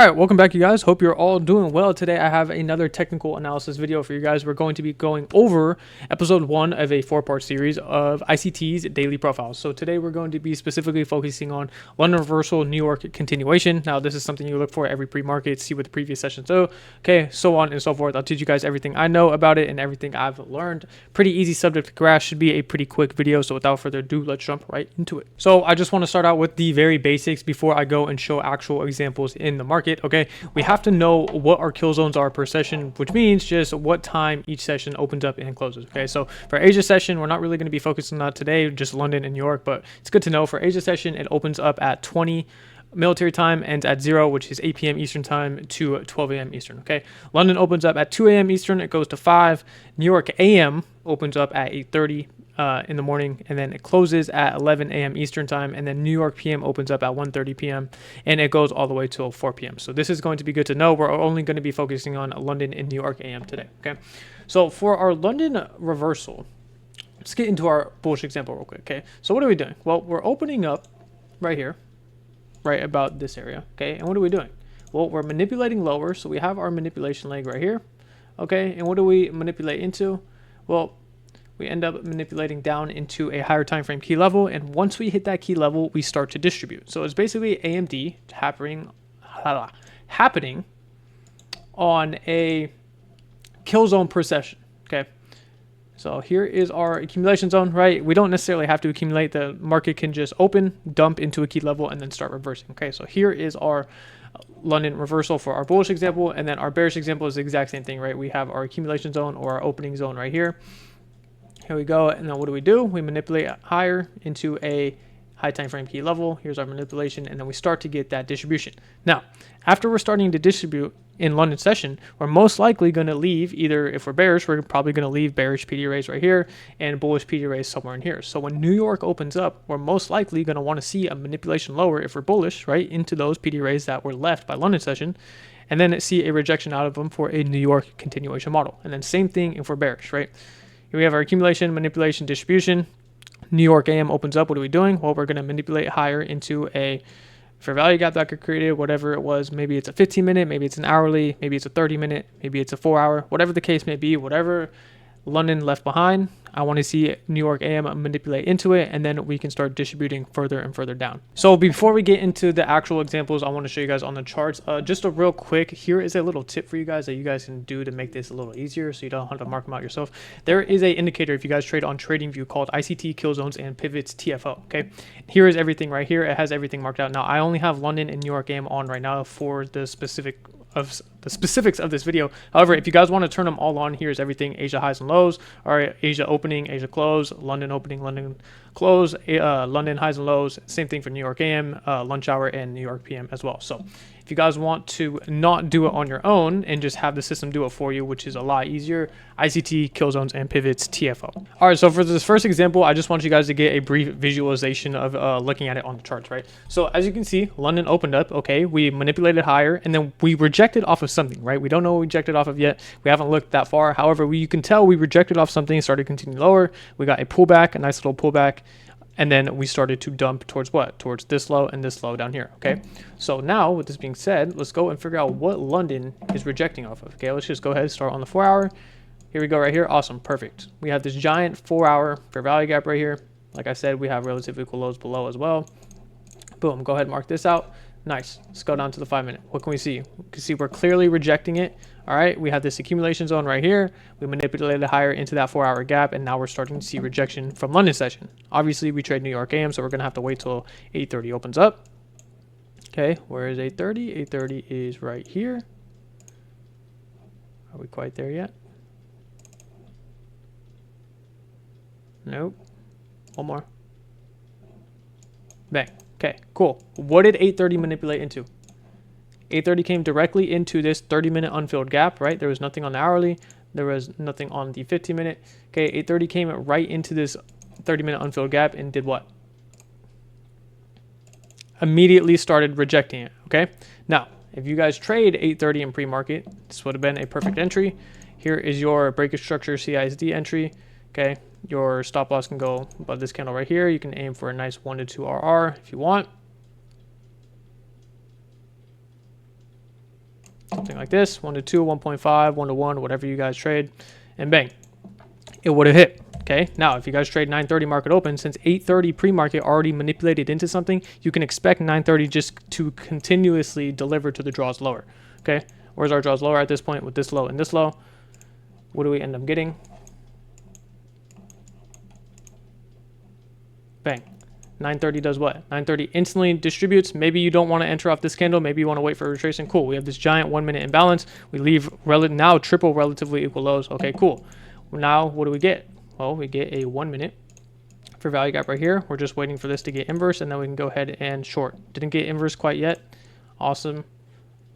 All right, welcome back, you guys. Hope you're all doing well. Today I have another technical analysis video for you guys. We're going to be going over episode 1 of a 4-part series of ICT's daily profiles. So today we're going to be specifically focusing on London reversal, New York continuation. Now this is something you look for every pre-market, see what the previous sessions do, okay, so on and so forth. I'll teach you guys everything I know about it and everything I've learned. Pretty easy subject to grasp, should be a pretty quick video. So without further ado, let's jump right into it. So I just want to start out with the very basics before I go and show actual examples in the market. Okay, we have to know what our kill zones are per session, which means just what time each session opens up and closes. Okay, so for Asia session, we're not really going to be focusing on that today, just London and New York, but it's good to know for Asia session, it opens up at 20 military time, ends at 0, which is 8 p.m. Eastern time to 12 a.m. Eastern. Okay, London opens up at 2 a.m. Eastern, it goes to 5. New York AM opens up at 8:30 in the morning, and then it closes at 11 a.m. Eastern time, and then New York PM opens up at 1:30 p.m. and it goes all the way till 4 p.m. So this is going to be good to know. We're only going to be focusing on London and New York AM today. Okay, so for our London reversal, let's get into our bullish example real quick. Okay, so what are we doing? Well, we're opening up right here, right about this area. Okay, and what are we doing? Well, we're manipulating lower, so we have our manipulation leg right here. Okay, and what do we manipulate into? Well, we end up manipulating down into a higher time frame key level, and once we hit that key level, we start to distribute. So it's basically AMD happening on a kill zone per session. Okay, so here is our accumulation zone, right? We don't necessarily have to accumulate. The market can just open, dump into a key level, and then start reversing. Okay, so here is our London reversal for our bullish example, and then our bearish example is the exact same thing, right? We have our accumulation zone or our opening zone right here. Here we go, and then what do? We manipulate higher into a high time frame key level. Here's our manipulation, and then we start to get that distribution. Now, after we're starting to distribute in London session, we're most likely going to leave, either if we're bearish, we're probably going to leave bearish PD rays right here and bullish PD rays somewhere in here. So when New York opens up, we're most likely going to want to see a manipulation lower if we're bullish, right, into those PD rays that were left by London session, and then see a rejection out of them for a New York continuation model. And then same thing if we're bearish, right? Here we have our accumulation, manipulation, distribution. New York AM opens up. What are we doing? Well, we're going to manipulate higher into a fair value gap that got created, whatever it was. Maybe it's a 15-minute, maybe it's an hourly, maybe it's a 30-minute, maybe it's a 4-hour, whatever the case may be, whatever London left behind, I want to see New York AM manipulate into it, and then we can start distributing further and further down. So before we get into the actual examples, I want to show you guys on the charts. Just a real quick, here is a little tip for you guys that you guys can do to make this a little easier so you don't have to mark them out yourself. There is a indicator if you guys trade on TradingView called ICT Kill Zones and Pivots TFO. Okay, here is everything right here. It has everything marked out. Now I only have London and New York AM on right now for the specifics of this video. However, if you guys want to turn them all on, here's everything: Asia highs and lows, or Asia opening, Asia close, London opening, London close, London highs and lows. Same thing for New York AM, lunch hour, and New York PM as well. So if you guys want to not do it on your own and just have the system do it for you, which is a lot easier, ICT, kill zones, and pivots TFO. All right, so for this first example, I just want you guys to get a brief visualization of looking at it on the charts, right? So as you can see, London opened up, okay, we manipulated higher, and then we rejected off of something, right? We don't know what we rejected off of yet. We haven't looked that far. However, you can tell we rejected off something, started continuing lower. We got a pullback, a nice little pullback, and then we started to dump towards what? Towards this low and this low down here, okay? So now, with this being said, let's go and figure out what London is rejecting off of. Okay, let's just go ahead and start on the 4-hour. Here we go right here. Awesome, perfect. We have this giant 4-hour fair value gap right here. Like I said, we have relatively equal lows below as well. Boom, go ahead and mark this out. Nice. Let's go down to the 5-minute. What can we see? We can see we're clearly rejecting it. All right, we have this accumulation zone right here. We manipulated higher into that 4-hour gap, and now we're starting to see rejection from London session. Obviously, we trade New York AM, so we're going to have to wait till 8:30 opens up. Okay, where is 8:30? 8:30 is right here. Are we quite there yet? Nope. One more. Bang. Okay, cool. What did 8:30 manipulate into? 8:30 came directly into this 30-minute unfilled gap, right? There was nothing on the hourly. There was nothing on the 15-minute. Okay, 8:30 came right into this 30-minute unfilled gap and did what? Immediately started rejecting it, okay? Now, if you guys trade 8:30 in pre-market, this would have been a perfect entry. Here is your breakage structure CISD entry, okay? Your stop loss can go above this candle right here. You can aim for a nice 1 to 2 RR if you want. something like this, 1 to 2, 1.5, 1 to 1, whatever you guys trade, and bang, it would have hit. Okay, now if you guys trade 930 market open, since 830 pre-market already manipulated into something, you can expect 930 just to continuously deliver to the draws lower. Okay, where's our draws lower at this point with this low and this low? What do we end up getting? Bang. 930 does what? 930 instantly distributes. Maybe you don't want to enter off this candle. Maybe you want to wait for a retracement. Cool. We have this giant 1 minute imbalance. We leave now triple relatively equal lows. Okay, cool. Now what do we get? Well, we get a 1 minute for value gap right here. We're just waiting for this to get inverse, and then we can go ahead and short. Didn't get inverse quite yet. Awesome.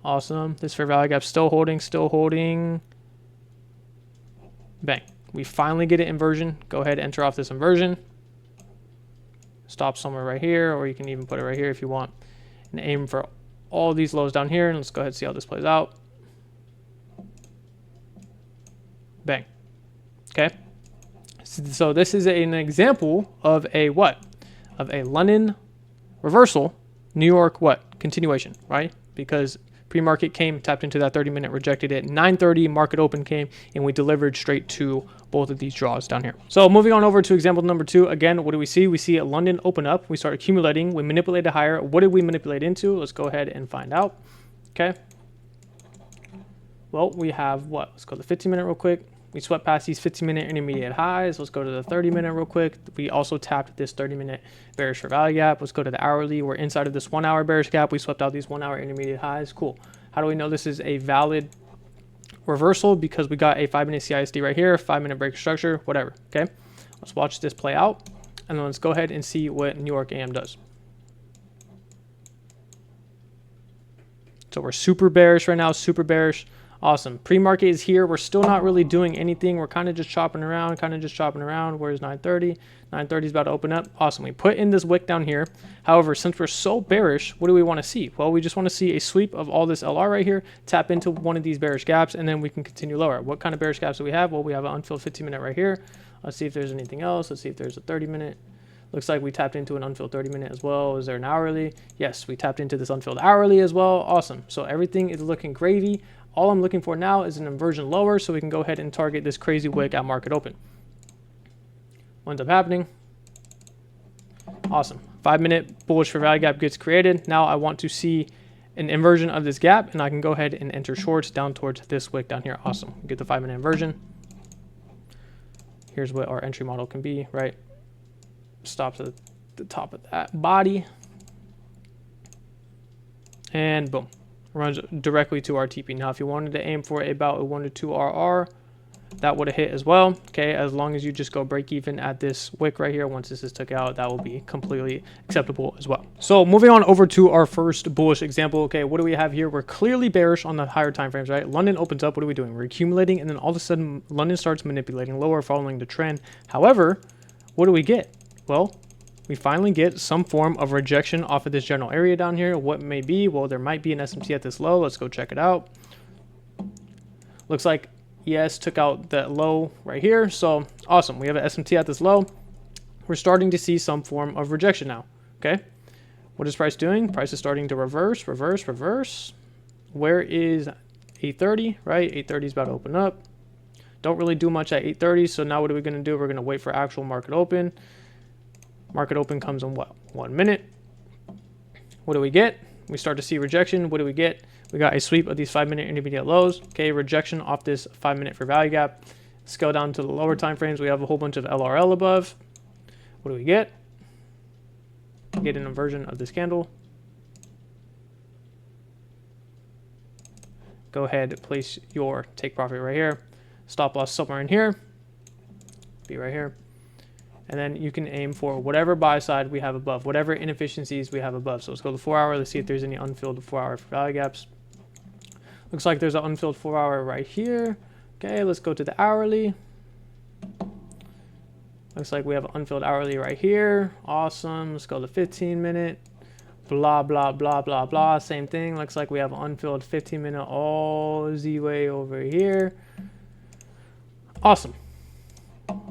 Awesome. This fair value gap still holding, still holding. Bang. We finally get an inversion. Go ahead, enter off this inversion. Stop somewhere right here, or you can even put it right here if you want, and aim for all these lows down here. And let's go ahead and see how this plays out. Bang. Okay. So this is an example of a what? Of a London reversal, New York what? Continuation, right? Because pre-market came, tapped into that 30-minute, rejected it. 9:30 market open came, and we delivered straight to both of these draws down here. So moving on over to example number 2. Again, what do we see? We see a London open up. We start accumulating. We manipulated higher. What did we manipulate into? Let's go ahead and find out. Okay. Well, we have what? Let's go to the 15-minute real quick. We swept past these 15-minute intermediate highs. Let's go to the 30-minute real quick. We also tapped this 30-minute bearish for value gap. Let's go to the hourly. We're inside of this 1 hour bearish gap. We swept out these 1 hour intermediate highs. Cool. How do we know this is a valid reversal? Because we got a 5-minute CISD right here, 5-minute break structure, whatever. Okay. Let's watch this play out, and then let's go ahead and see what New York AM does. So we're super bearish right now, super bearish. Awesome. Pre-market is here. We're still not really doing anything. We're kind of just chopping around, Where's 930? 930 is about to open up. Awesome. We put in this wick down here. However, since we're so bearish, what do we want to see? Well, we just want to see a sweep of all this LR right here, tap into one of these bearish gaps, and then we can continue lower. What kind of bearish gaps do we have? Well, we have an unfilled 15-minute right here. Let's see if there's anything else. Let's see if there's a 30-minute. Looks like we tapped into an unfilled 30-minute as well. Is there an hourly? Yes, we tapped into this unfilled hourly as well. Awesome. So everything is looking gravy. All I'm looking for now is an inversion lower so we can go ahead and target this crazy wick at market open. What ends up happening? Awesome. 5-minute bullish for value gap gets created. Now I want to see an inversion of this gap, and I can go ahead and enter shorts down towards this wick down here. Awesome. Get the 5-minute inversion. Here's what our entry model can be, right? Stops at the top of that body. And boom. Runs directly to our TP. Now, if you wanted to aim for about a 1 to 2 RR, that would have hit as well. Okay, as long as you just go break even at this wick right here, once this is took out, that will be completely acceptable as well. So moving on over to our first bullish example. Okay, what do we have here? We're clearly bearish on the higher time frames, right? London opens up. What are we doing? We're accumulating, and then all of a sudden, London starts manipulating lower, following the trend. However, what do we get? Well, we finally get some form of rejection off of this general area down here. What may be? Well, there might be an SMT at this low. Let's go check it out. Looks like ES took out that low right here. So awesome. We have an SMT at this low. We're starting to see some form of rejection now. Okay. What is price doing? Price is starting to reverse. Where is 830, right? 830 is about to open up. Don't really do much at 830. So now what are we going to do? We're going to wait for actual market open. Market open comes in what? 1 minute. What do we get? We start to see rejection. What do we get? We got a sweep of these 5-minute intermediate lows. Okay, rejection off this 5-minute for value gap. Scale down to the lower time frames. We have a whole bunch of LRL above. What do we get? Get an inversion of this candle. Go ahead, place your take profit right here. Stop loss somewhere in here. Be right here. And then you can aim for whatever buy side we have above, whatever inefficiencies we have above. So let's go to the 4 hour. Let's see if there's any unfilled 4 hour value gaps. Looks like there's an unfilled 4 hour right here. Okay, let's go to the hourly. Looks like we have an unfilled hourly right here. Awesome. Let's go to 15-minute. Blah, blah, blah, blah, blah. Same thing. Looks like we have an unfilled 15-minute all the way over here. Awesome.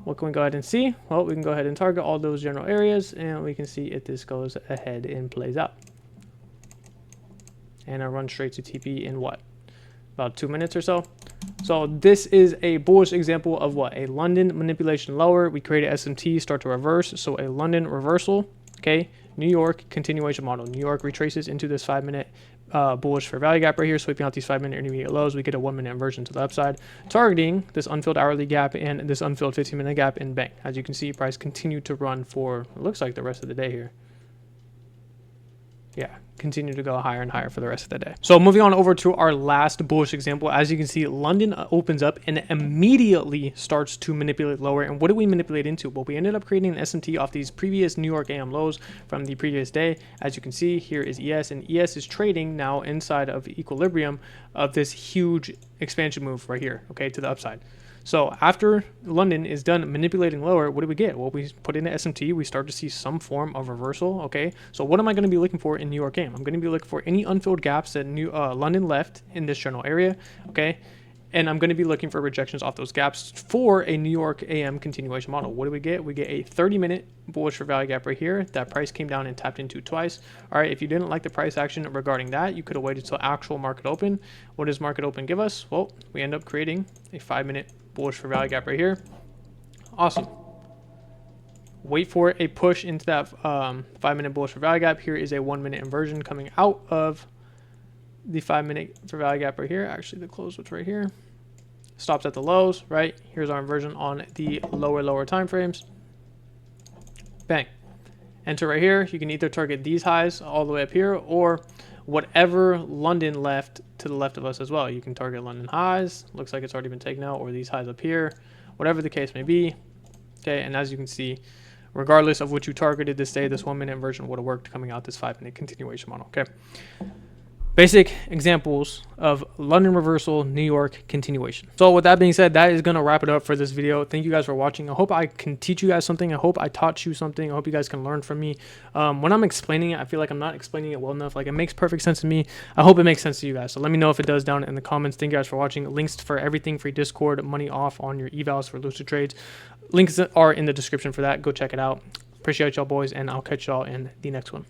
What can we go ahead and see? Well, we can go ahead and target all those general areas, and we can see if this goes ahead and plays out. And I run straight to TP in what? about 2 minutes or so. So this is a bullish example of what? A London manipulation lower. We created SMT, start to reverse. So a London reversal, okay? New York continuation model. New York retraces into this 5 minute bullish fair value gap right here, sweeping out these 5 minute intermediate lows. We get a 1 minute inversion to the upside, targeting this unfilled hourly gap and this unfilled 15 minute gap, and bang. As you can see, price continued to run for, it looks like the rest of the day here. Yeah, continue to go higher and higher for the rest of the day. So moving on over to our last bullish example, as you can see, London opens up and immediately starts to manipulate lower. And what did we manipulate into? Well, we ended up creating an SMT off these previous New York AM lows from the previous day. As you can see, here is ES, and ES is trading now inside of equilibrium of this huge expansion move right here, okay, to the upside. So after London is done manipulating lower, what do we get? Well, we put in the SMT, we start to see some form of reversal, okay? So what am I going to be looking for in New York AM? I'm going to be looking for any unfilled gaps that London left in this general area, okay? And I'm going to be looking for rejections off those gaps for a New York AM continuation model. What do we get? We get a 30-minute bullish for value gap right here. That price came down and tapped into twice. All right, if you didn't like the price action regarding that, you could have waited till actual market open. What does market open give us? Well, we end up creating a 5-minute bullish for value gap right here. Awesome. Wait for a push into that 5-minute bullish for value gap. Here is a 1 minute inversion coming out of the 5-minute for value gap right here. Actually, the close was right here. Stops at the lows, right? Here's our inversion on the lower time frames. Bang. Enter right here. You can either target these highs all the way up here, or whatever London left to the left of us as well. You can target London highs. Looks like it's already been taken out, or these highs up here, whatever the case may be. Okay, and as you can see, regardless of what you targeted this day, this 1 minute inversion would have worked coming out this 5-minute continuation model. Okay. Basic examples of London reversal, New York continuation. So with that being said, that is going to wrap it up for this video. Thank you guys for watching. I hope I can teach you guys something. I hope I taught you something. I hope you guys can learn from me. When I'm explaining it, I feel like I'm not explaining it well enough. Like, it makes perfect sense to me. I hope it makes sense to you guys. So let me know if it does down in the comments. Thank you guys for watching. Links for everything, free Discord, money off on your evals for lucid trades. Links are in the description for that. Go check it out. Appreciate y'all boys, and I'll catch y'all in the next one.